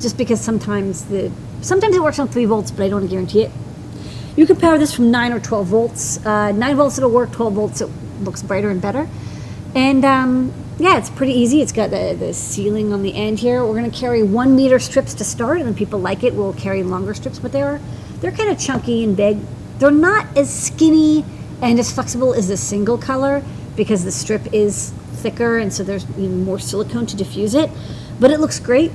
just because sometimes it works on 3 volts, but I don't want to guarantee it. You can power this from 9 or 12 volts. 9 volts it'll work, 12 volts it looks brighter and better. And it's pretty easy. It's got the ceiling on the end here. We're going to carry 1 meter strips to start, and then people like it, we'll carry longer strips, but they're kind of chunky and big. They're not as skinny and as flexible as the single color because the strip is thicker, and so there's even more silicone to diffuse it. But it looks great.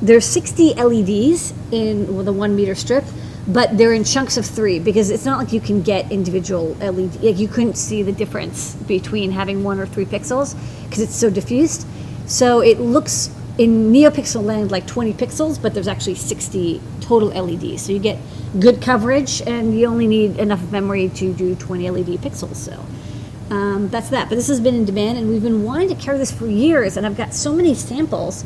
There's 60 LEDs with a 1 meter strip, but they're in chunks of 3 because it's not like you can get individual LED. You couldn't see the difference between having 1 or 3 pixels because it's so diffused. So it looks in NeoPixel land like 20 pixels, but there's actually 60 total LEDs. So you get good coverage, and you only need enough memory to do 20 LED pixels. So that's that. But this has been in demand, and we've been wanting to carry this for years, and I've got so many samples,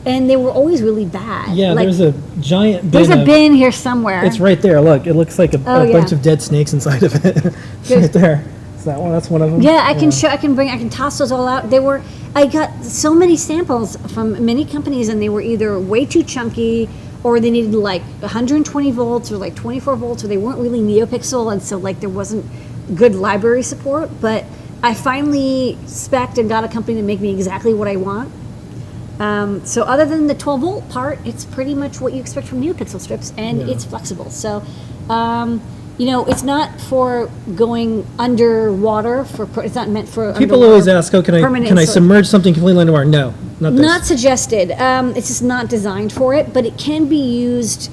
and they were always really bad. Yeah, like, there's a giant bin. there's a bin here somewhere. It's right there. Look, it looks like a Oh, bunch yeah. of dead snakes inside of it. It's right there. Is that one? That's one of them. Yeah, I can show. I can toss those all out. I got so many samples from many companies, and they were either way too chunky, or they needed like 120 volts, or like 24 volts, or they weren't really NeoPixel, and so like there wasn't good library support. But I finally spec'd and got a company to make me exactly what I want. So other than the 12 volt part, it's pretty much what you expect from NeoPixel strips, and it's flexible. So. It's not for going underwater. It's not meant for. People always ask, "Oh, can I submerge something completely underwater?" No, not this. Not suggested. It's just not designed for it, but it can be used,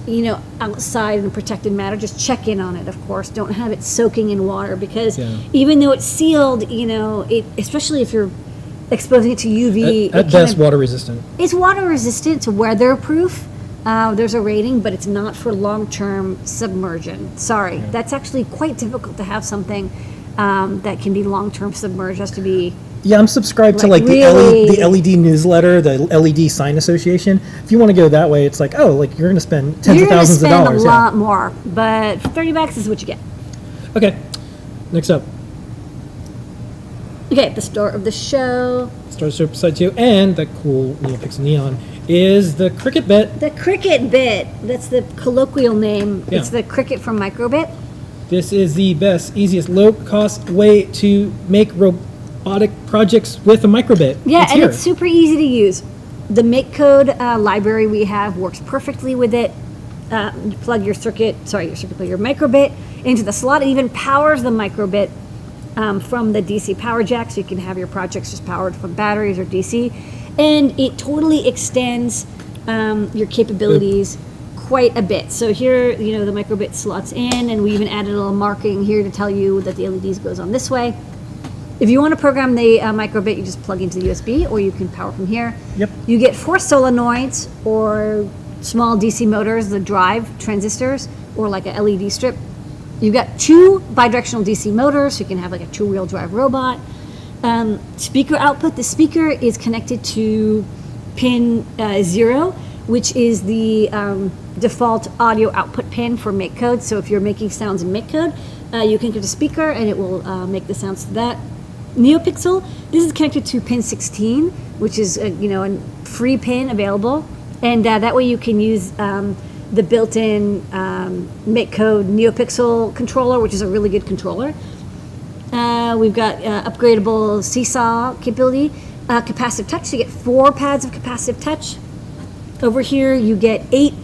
outside in a protected manner. Just check in on it, of course. Don't have it soaking in water, because even though it's sealed, especially if you're exposing it to UV, at best, water resistant. It's water resistant. It's weatherproof. There's a rating, but it's not for long-term submersion. Sorry, that's actually quite difficult to have something that can be long-term submerged. It has to be. Yeah, I'm subscribed to Like, the really- LED newsletter, the LED Sign Association. If you want to go that way, it's like, oh, like you're going to spend tens of thousands of dollars. You're going to spend a lot more, but for $30 is what you get. Okay, next up, Okay, the star of the show. Star Side 2, and the cool NeoPixel Neon is the Cricket bit. The Cricket bit. That's the colloquial name. Yeah. It's the Cricket from Microbit. This is the best, easiest, low-cost way to make robotic projects with a microbit. Yeah, it's and here. it's super easy to use. The MakeCode library we have works perfectly with it. You plug your microbit into the slot. It even powers the microbit from the DC power jack, so you can have your projects just powered from batteries or DC. And it totally extends your capabilities quite a bit. So here, the microbit slots in, and we even added a little marking here to tell you that the LEDs goes on this way. If you want to program the microbit, you just plug into the USB, or you can power from here. Yep. You get 4 solenoids or small DC motors, the drive transistors, or like a LED strip. You've got 2 bidirectional DC motors, so you can have like a 2-wheel drive robot. Speaker output. The speaker is connected to pin 0, which is the default audio output pin for MakeCode. So if you're making sounds in MakeCode, you can get a speaker and it will make the sounds to that. NeoPixel, this is connected to pin 16, which is a free pin available, and that way you can use the built-in MakeCode NeoPixel controller, which is a really good controller. We've got upgradable seesaw capability, capacitive touch. So you get 4 pads of capacitive touch. Over here, you get 8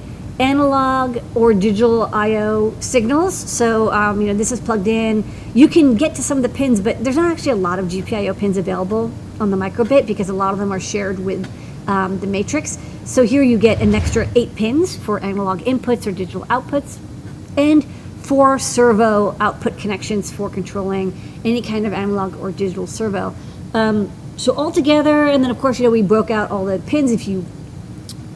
analog or digital I/O signals. So this is plugged in. You can get to some of the pins, but there's not actually a lot of GPIO pins available on the microbit because a lot of them are shared with the matrix. So here you get an extra 8 pins for analog inputs or digital outputs, and 4 servo output connections for controlling any kind of analog or digital servo. So all together, and then of course, we broke out all the pins if you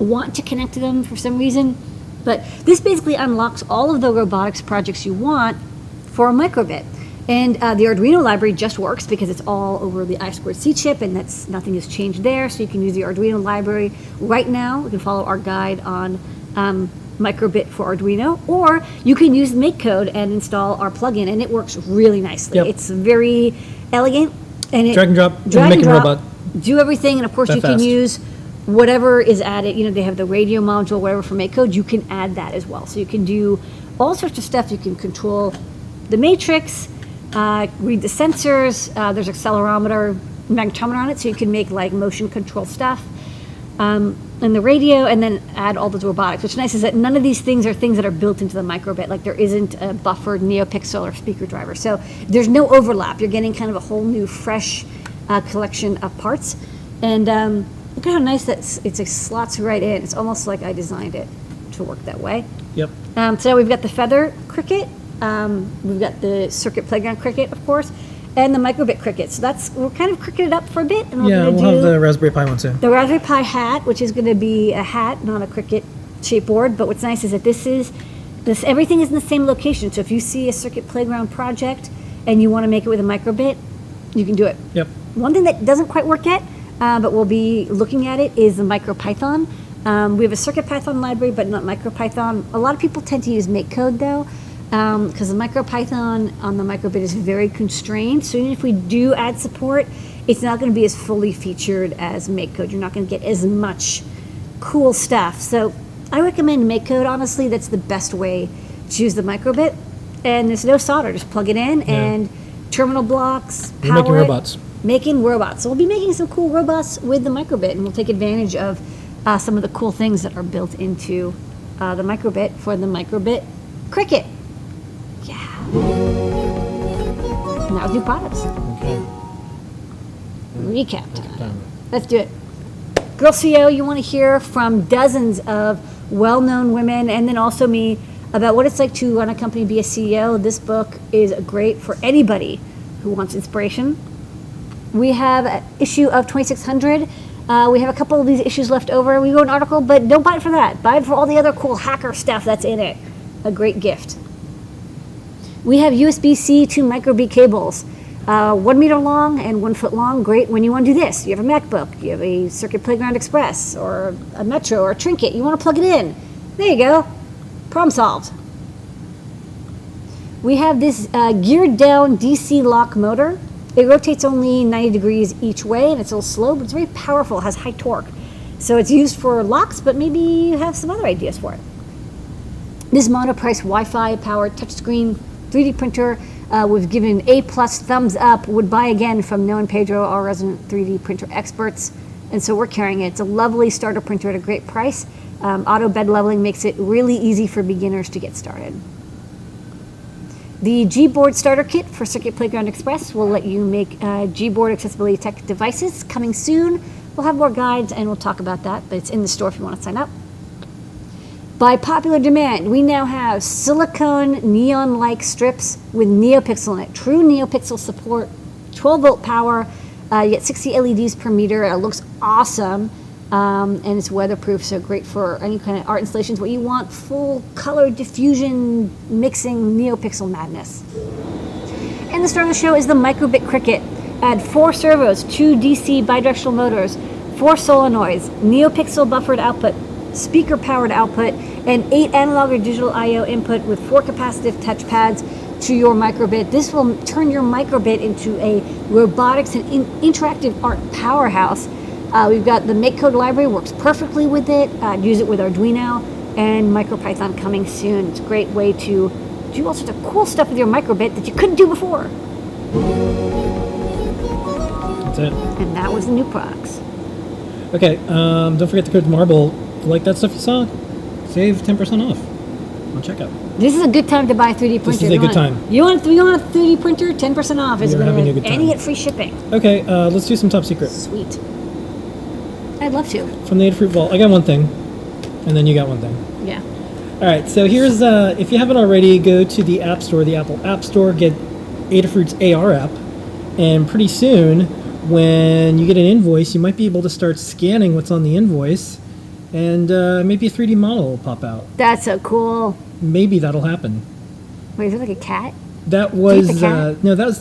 want to connect to them for some reason. But this basically unlocks all of the robotics projects you want for a microbit. And the Arduino library just works because it's all over the I2C chip, and nothing has changed there. So you can use the Arduino library right now. You can follow our guide on microbit for Arduino, or you can use MakeCode and install our plugin, and it works really nicely. Yep. It's very elegant, and Drag and drop, drag make and a drop, robot. do everything, and of course That you can fast. use whatever is added. They have the radio module, whatever for MakeCode. You can add that as well, so you can do all sorts of stuff. You can control the matrix, read the sensors. There's accelerometer, magnetometer on it, so you can make like motion control stuff. And the radio, and then add all those robotics. What's nice is that none of these things are things that are built into the microbit. Like there isn't a buffered NeoPixel or speaker driver. So there's no overlap. You're getting kind of a whole new, fresh collection of parts. And look at how nice it slots right in. It's almost like I designed it to work that way. Yep. So we've got the Feather Cricket. We've got the Circuit Playground Cricket, of course. and the microbit Cricut. So we're kind of cricketed up for a bit, and we're Yeah, going to we'll do have the Raspberry Pi one soon. the Raspberry Pi hat, which is going to be a hat, not a Cricut shape board. But what's nice is that everything is in the same location. So if you see a Circuit Playground project and you want to make it with a microbit, you can do it. Yep. One thing that doesn't quite work yet, but we'll be looking at it, is the micropython. We have a CircuitPython library, but not micropython. A lot of people tend to use MakeCode though, because the micropython on the microbit is very constrained. So even if we do add support, it's not going to be as fully featured as MakeCode. You're not going to get as much cool stuff. So I recommend MakeCode. Honestly, that's the best way to use the microbit. And there's no solder; just plug it in and terminal blocks. We're making power it. robots. Making robots. So we'll be making some cool robots with the microbit, and we'll take advantage of some of the cool things that are built into the microbit for the microbit Cricut. Yeah. Now let's do products. Okay. Recap time. Let's do it. Girl CEO, you want to hear from dozens of well-known women, and then also me, about what it's like to run a company, be a CEO. This book is great for anybody who wants inspiration. We have an issue of 2600. We have a couple of these issues left over. We wrote an article, but don't buy it for that. Buy it for all the other cool hacker stuff that's in it. A great gift. We have USB-C to micro:bit cables. 1 meter long and 1 foot long. Great when you want to do this. You have a MacBook, you have a Circuit Playground Express, or a Metro, or a Trinket. You want to plug it in. There you go. Problem solved. We have this geared down DC lock motor. It rotates only 90 degrees each way, and it's a little slow, but it's very powerful. It has high torque. So it's used for locks, but maybe you have some other ideas for it. This monoprice Wi-Fi powered touchscreen 3D printer we've given A+ thumbs up. Would buy again from Noah and Pedro, our resident 3D printer experts. And so we're carrying it. It's a lovely starter printer at a great price. Auto bed leveling makes it really easy for beginners to get started. The Gboard starter kit for Circuit Playground Express will let you make Gboard accessibility tech devices. Coming soon. We'll have more guides and we'll talk about that, but it's in the store if you want to sign up. By popular demand, we now have silicone neon-like strips with NeoPixel in it. True NeoPixel support, 12-volt power, you get 60 LEDs per meter. It looks awesome, and it's weatherproof, so great for any kind of art installations. What you want, full color diffusion, mixing NeoPixel madness. And the star of the show is the microbit Cricut. Add 4 servos, 2 DC bidirectional motors, 4 solenoids, NeoPixel buffered output, speaker powered output, and 8 analog or digital I/O input with 4 capacitive touchpads to your microbit. This will turn your microbit into a robotics and interactive art powerhouse. We've got the MakeCode library, works perfectly with it. Use it with Arduino, and MicroPython coming soon. It's a great way to do all sorts of cool stuff with your microbit that you couldn't do before. That's it. And that was the new products. Okay, don't forget the code MARBLE. If you like that stuff you saw, save 10% off on checkout. This is a good time to buy a 3D printer. This is a good time. You want a 3D printer? 10% off is You're going having a to, good and you time. get free shipping. Okay, let's do some top secret. Sweet. I'd love to. From the Adafruit Vault. I got one thing, and then you got one thing. Yeah. All right, so here's, if you haven't already, go to the App Store, the Apple App Store, get Adafruit's AR app, and pretty soon, when you get an invoice, you might be able to start scanning what's on the invoice, and maybe a 3D model will pop out. That's so cool. Maybe that'll happen. Wait, is it like a cat? That Take was, the cat? no, that's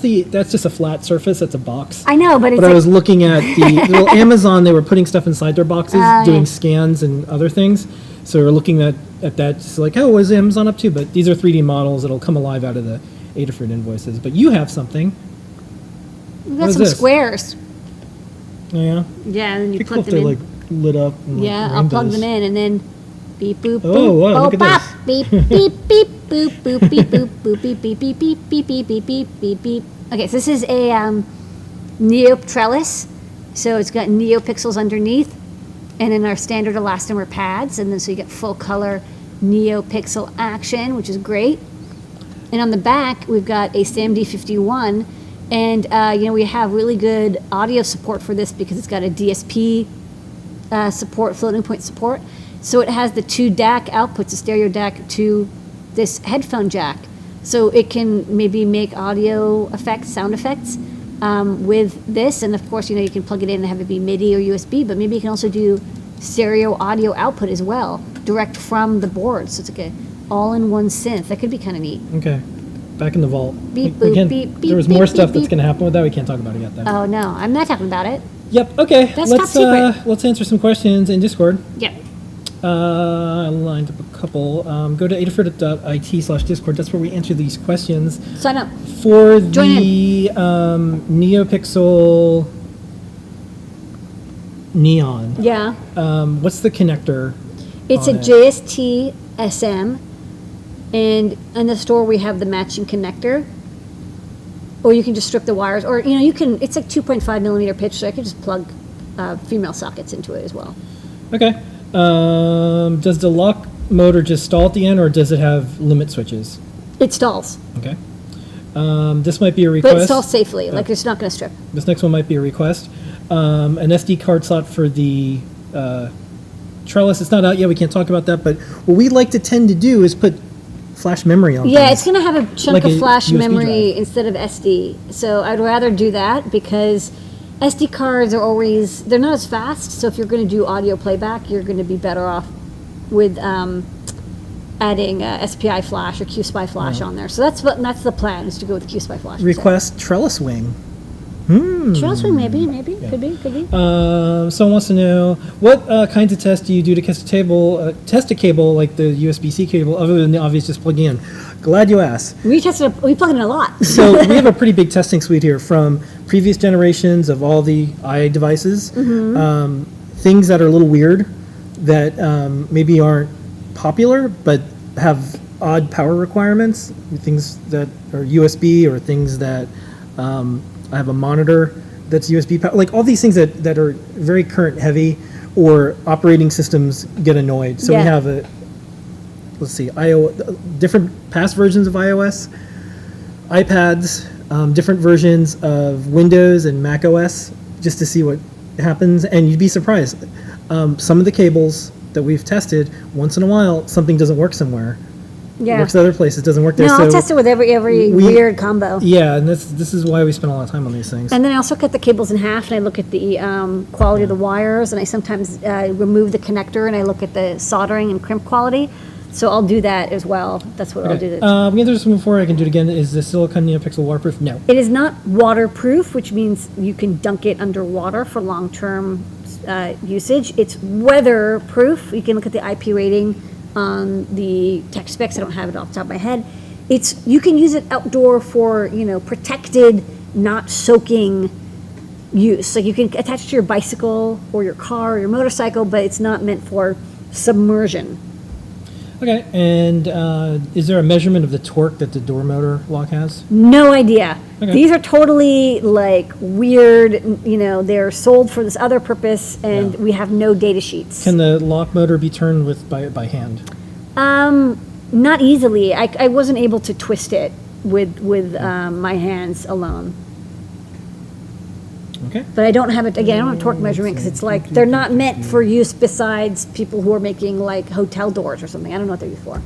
just a flat surface, that's a box. I know, but it's But I like, was looking at the little Amazon, they were putting stuff inside their boxes, doing yeah. scans and other things. So we were looking at that, just like, oh, what is Amazon up to? But these are 3D models that'll come alive out of the Adafruit invoices. But you have something. we've what got is some this? squares. Oh, yeah? Yeah, and then you It'd be cool plug if them they, in. like, lit up. And, like, Yeah, I'll plug rainbows. them in, and then beep, boop, boop. Oh, wow, look at pop. this. Beep, beep, beep, boop, boop, beep, boop, boop, beep, beep, beep, beep, beep, beep, beep, beep, beep, beep. Okay, so this is a Neo trellis. So it's got NeoPixels underneath, and then our standard elastomer pads, and then so you get full color NeoPixel action, which is great. And on the back, we've got a SAMD51, and we have really good audio support for this because it's got a DSP support, floating point support. So it has the 2 DAC outputs, a stereo DAC to this headphone jack. So it can maybe make audio effects, sound effects. with this. And of course, you can plug it in and have it be MIDI or USB, but maybe you can also do stereo audio output as well, direct from the board. So it's like a all-in-one synth. That could be kind of neat. Okay. Back in the vault. Beep, We boop, can't- beep, beep, There was beep, more beep, stuff that's beep. going to happen with that. We can't talk about it yet, though. Oh, no, I'm not talking about it. Yep. Okay. That's top secret. Let's answer some questions in Discord. Yep. I lined up a couple. Go to adafruit.it/discord. That's where we answer these questions. Sign up. For Join the NeoPixel Neon, Yeah. what's the connector? It's a on it? JST SM, and in the store we have the matching connector. Or you can just strip the wires, or you can. It's like 2.5 millimeter pitch, so I could just plug female sockets into it as well. Okay. Does the lock motor just stall at the end, or does it have limit switches? It stalls, Okay. This might be a but request. it stalls safely. Like it's not going to strip. This next one might be a request. An SD card slot for the trellis. It's not out yet. We can't talk about that. But what we like to tend to do is put flash memory on. Yeah, things. it's going to have a chunk Like of a flash USB memory drive. instead of SD. So I'd rather do that because SD cards are always, they're not as fast. So if you're going to do audio playback, you're going to be better off with adding SPI flash or QSPI flash on there. So that's the plan, is to go with QSPI flash. Request trellis wing. Trust me, maybe, could be. Someone wants to know what kinds of tests do you do to test a cable like the USB-C cable, other than the obvious just plugging in. Glad you asked. We plug it in a lot. So we have a pretty big testing suite here from previous generations of all the i devices. Things that are a little weird that maybe aren't popular but have odd power requirements. Things that are USB or things that I have a monitor that's USB power. Like all these things that are very current heavy or operating systems get annoyed. So we Yeah. have different past versions of iOS, iPads, different versions of Windows and Mac OS, just to see what happens. And you'd be surprised. Some of the cables that we've tested, once in a while, something doesn't work somewhere. Yeah. Works other places, doesn't work there. No, so I'll test it with every weird combo. Yeah, and this is why we spend a lot of time on these things. And then I also cut the cables in half, and I look at the quality of the wires, and I sometimes remove the connector, and I look at the soldering and crimp quality. So I'll do that as well. That's what I'll do. We can do this before. I can do it again. Is the silicone NeoPixel waterproof? No. It is not waterproof, which means you can dunk it underwater for long-term usage. It's weatherproof. You can look at the IP rating on the tech specs. I don't have it off the top of my head. You can use it outdoor for protected, not soaking use. Like you can attach it to your bicycle or your car or your motorcycle, but it's not meant for submersion. Okay, and is there a measurement of the torque that the door motor lock has? No idea. Okay. These are totally like weird, they're sold for this other purpose, and Yeah. we have no data sheets. Can the lock motor be turned by hand? Not easily. I wasn't able to twist it with my hands alone. Okay. But I don't have it, again, I don't have a torque measurement because it's like, they're not meant for use besides people who are making like hotel doors or something. I don't know what they're used for.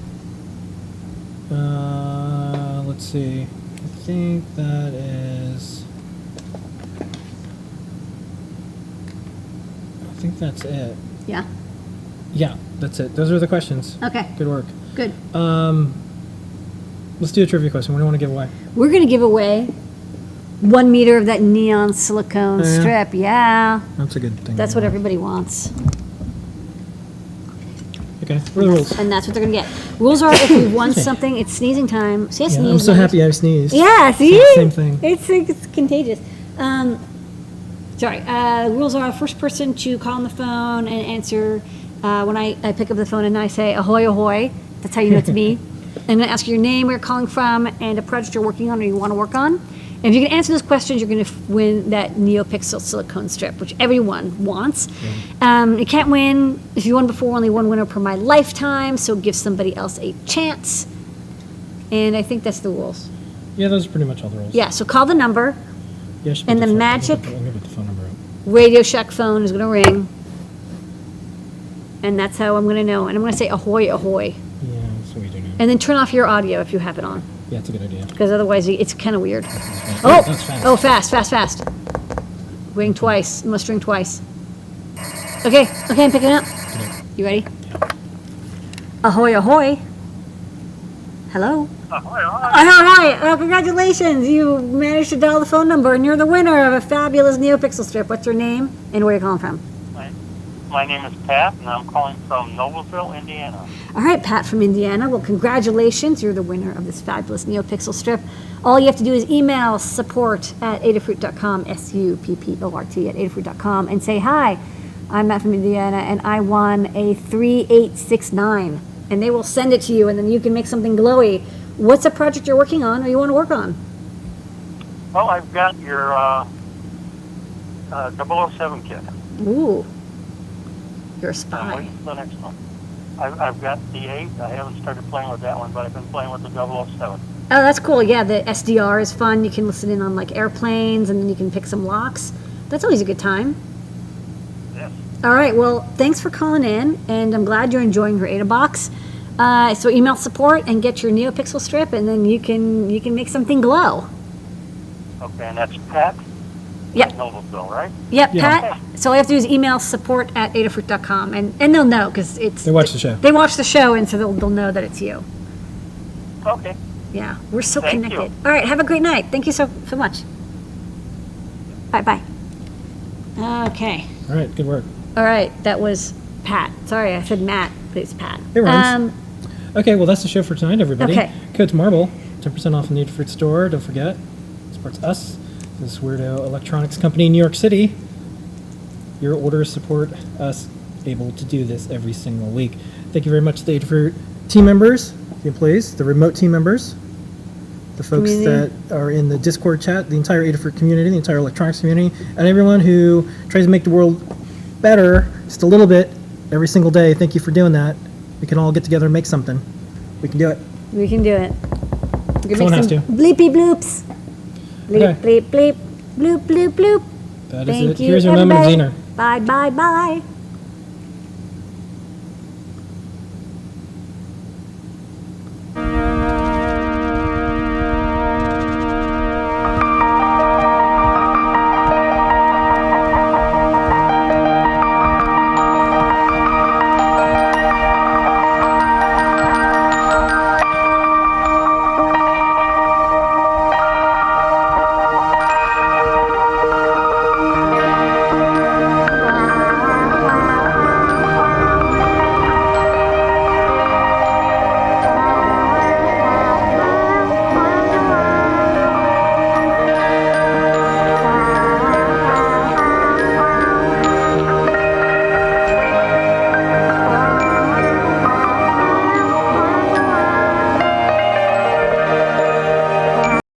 Let's see. I think that is. I think that's it. Yeah. Yeah, that's it. Those are the questions. Okay. Good work. Good. Let's do a trivia question. What do you want to give away? We're going to give away 1 meter of that neon silicone Yeah. strip. Yeah. That's a good thing. That's what everybody wants. Okay. What are the rules? And that's what they're going to get. Rules are if you won something, it's sneezing time. See, I Yeah, sneezed. I'm so happy I sneezed. Yeah, see? Same thing. It's contagious. Sorry. Rules are first person to call on the phone and answer when I pick up the phone and I say ahoy, ahoy. That's how you know it's me. I'm going to ask you your name, where you're calling from, and a project you're working on or you want to work on. And if you can answer those questions, you're going to win that NeoPixel silicone strip, which everyone wants. You can't win. If you won before, only one winner per my lifetime, so give somebody else a chance. And I think that's the rules. Yeah, those are pretty much all the rules. Yeah, so call the number. Yeah, I should put And the phone- magic- I'm gonna put the phone number up. Radio Shack phone is going to ring. And that's how I'm going to know. And I'm going to say ahoy, ahoy. Yeah, so what we do now. And then turn off your audio if you have it on, Yeah, it's a good idea. because otherwise it's kind of weird. Oh, that's fast. Oh, fast. Ring twice, must ring twice. Okay, I'm picking up. You ready? Ahoy, ahoy. Hello? Ahoy. Oh, congratulations. You managed to dial the phone number and you're the winner of a fabulous NeoPixel strip. What's your name and where are you calling from? My name is Pat, and I'm calling from Noblesville, Indiana. All right, Pat from Indiana. Well, congratulations. You're the winner of this fabulous NeoPixel strip. All you have to do is email support@adafruit.com, support@adafruit.com, and say, hi, I'm Matt from Indiana, and I won a 3869. And they will send it to you, and then you can make something glowy. What's a project you're working on or you want to work on? Well, I've got your 007 kit. Ooh, you're a I'm spy. waiting for the next one. I've got the 8. I haven't started playing with that one, but I've been playing with the 007. Oh, that's cool. Yeah, the SDR is fun. You can listen in on like airplanes, and then you can pick some locks. That's always a good time. Yes. All right. Well, thanks for calling in, and I'm glad you're enjoying your AdaBox. So email support and get your NeoPixel strip, and then you can make something glow. Okay, and that's Pat? Yep. Noblesville, right? Yep, Yeah. Pat. So all you have to do is email support@adafruit.com, and they'll know because it's They watch the show. They watch the show, and so they'll know that it's you. Okay. Yeah, we're so Thank connected. you. All right, have a great night. Thank you so much. Bye. Okay. All right, good work. All right, that was Pat. Sorry, I said Matt, but it's Pat. It rhymes. Okay, well, that's the show for tonight, everybody. Okay. Code to Marble, 10% off in the Adafruit store. Don't forget, supports us, this weirdo electronics company in New York City. Your orders support us able to do this every single week. Thank you very much to the Adafruit team members, the employees, the remote team members, the folks Community. that are in the Discord chat, the entire Adafruit community, the entire electronics community, and everyone who tries to make the world better just a little bit every single day. Thank you for doing that. We can all get together and make something. We can do it. We can do it. We're gonna Someone make has some to. bleepy bloops. Bleep, Okay. bleep, bleep, bloop, bloop, bloop. That is Thank it. you, Here's your moment of everybody. Zener. Bye.